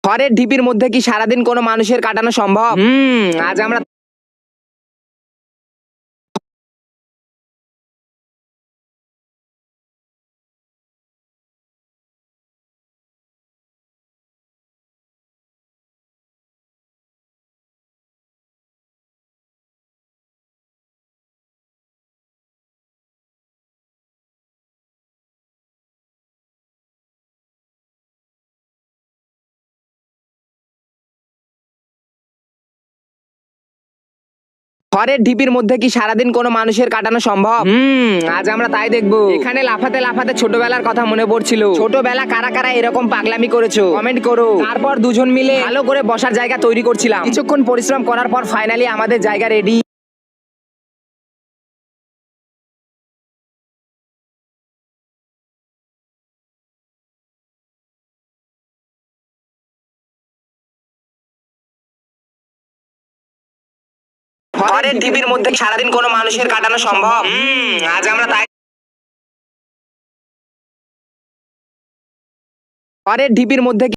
খড়ের ঢিপির মধ্যে কি সারাদিন কোনো মানুষের কাটানো সম্ভব? আজ আমরা খড়ের ঢিপির মধ্যে কি সারাদিন কোনো মানুষের কাটানো সম্ভব? আজ আমরা তাই দেখবো। এখানে লাফাতে লাফাতে ছোটবেলার কথা মনে পড়ছিল। ছোটবেলা কারা কারা এরকম পাগলামি করেছো কমেন্ট করো। তারপর দুজন মিলে ভালো করে বসার জায়গা তৈরি করছিলাম। কিছুক্ষণ পরিশ্রম করার পর ফাইনালি আমাদের জায়গা রেডি। খড়ের ঢিপির মধ্যে সারাদিন কোনো মানুষের কাটানো সম্ভব? আজ আমরা তাই খড়ের ঢিপির মধ্যে